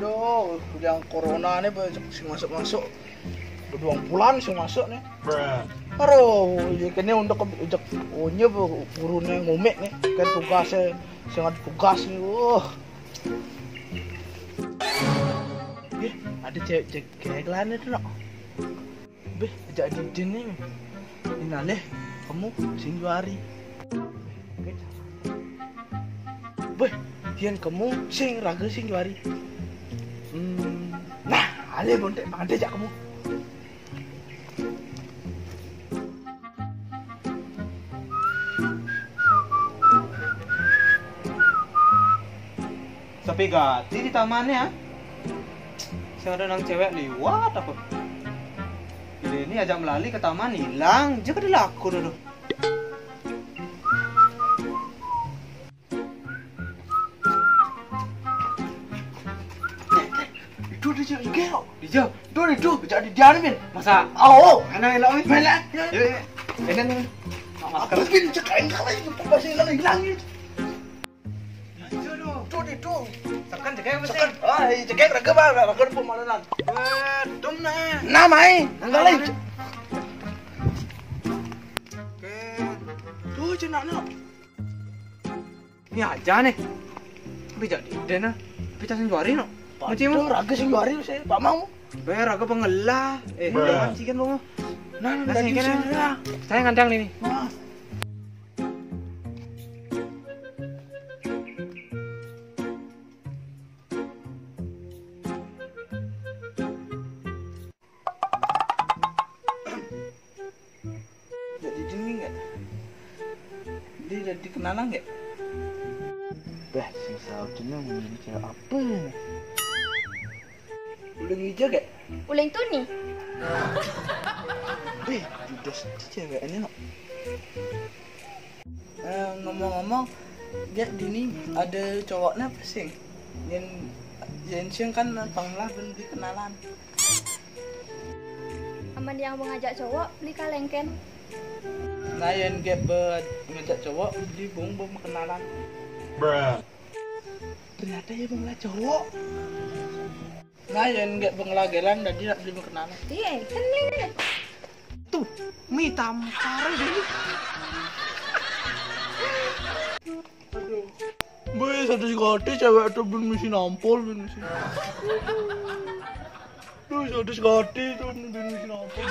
Aduh, yang corona nih sing masuk-masuk. Berduang bulan sing masuk nih. Aduh, ya kene untuk ujak onye gurune ngumek nih. Kan tugasnya sangat tugas nih. Ada cewek kayak lain itu nak. Beh, ajak Didin nih. Inaleh, kamu sing juari. Beh, Dian kamu sing raga sing juari. Nah, ale bontek ada jak kamu. Sepi gati di tamannya ya. Saya ada nang cewek liwat apa? Ini ajak melali ke taman hilang, dia kada laku dulu. Itu dia cewek gelo. Dijauh. Itu jadi dia nih, Min. Masa? Oh, Enak elok Min. mana? Yuk. Ini. Masker Min cekain kalau itu pasti hilang itu. Itu. Tekan jaga yang Sekan, cekek raga ba, raga pemalanan. Dum na. Nah, mai, anggalai. Oke. Tuh, cina no. Ini aja nih. Tapi jadi dena. Kita senjuari no. Macam Itu raga sing juari saya, Pak mau. Bayar agak pengelah. Jangan cikan lu. Nah, Nasi daging kan. saya. Saya ngandang nih. Nah. Jadi dinding nggak? Dia jadi kenalan nggak? Bah, sing saudara mau bicara apa nih? Ulang hijau nggak? Uling tuni. Beh, tidak cewek ini no. Ngomong-ngomong, dia dini ada cowoknya apa sih? Yang sing kan panglah ben dikenalan. Aman yang mengajak cowok beli kalengken. Nah, yang gap ngajak cowok di bung kenalan. Ternyata ya bangla cowok. Nah, yang gap bangla gelan dan dia beli kenalan. Iya, kan beli. Tuh, mie tampar ini. Aduh. Beh, satu sekali cewek itu belum mesti nampol, belum mesti. Duh, satu sekali itu belum mesti nampol.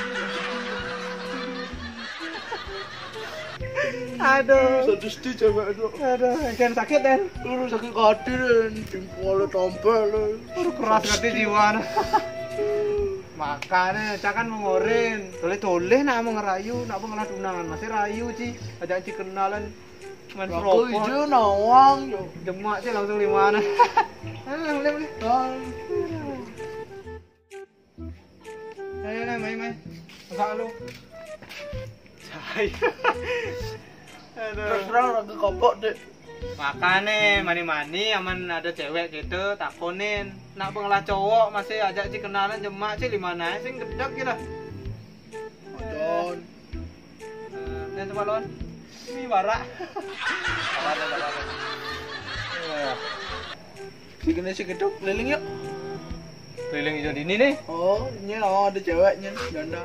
Aduh. Satu sti cewek itu. Aduh, kan sakit kan? Duh, sakit hati dan jempolnya tampil. Aduh, keras hati jiwa. Makanya cak kan mengorin. Toleh nak mau ngerayu, nak mau ngeladunangan masih rayu sih. Ajak ci kenalan. Main Aku rokok. hijau nawang yo. Demak sih langsung limana. Boleh. Ayo main. Enggak lu. Cai. Terus terang lagi kopok deh. Makanya mani-mani aman ada cewek gitu takonin. Nak pengelah cowok masih ajak ci kenalan jemak sih limana sih gedak kita. Don. Dan coba lon. Ini barak. Si kena si geduk keliling yuk. Keliling hijau dini nih. Oh, ini ada ceweknya janda.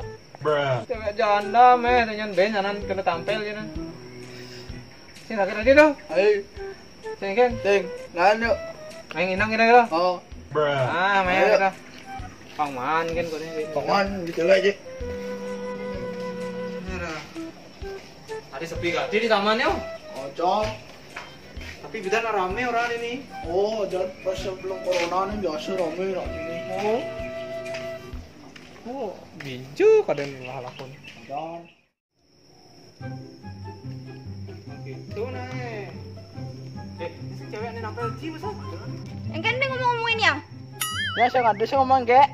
Cewek janda meh dengan ben jalan kena tampil gitu. Sing sakit aja tuh. Ayo, Sing kan. ting, lain yuk. Main inang kita. Oh, Main Ayo. kita. Pangman kan kau ni. pangan di cewek aja. Tadi sepi gak? Di taman yuk. Oh, John. Tapi bidan rame orang ini. Oh, John pas sebelum corona nih biasa rame nak sini. Oh, biju kadang lah lakon. John. Gitu nih. Si cewek ni nampil ji besar. Engken deh ngomongin yang. Ya, saya ada sih ngomong kek.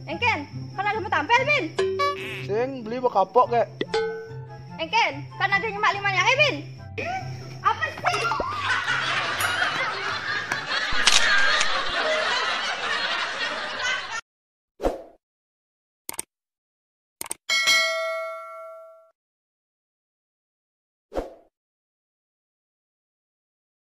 Engken, kan ada mau tampil bin. Sing beli bakapok kek. Engken, kan ada nyemak 5 yang bin. Apa sih?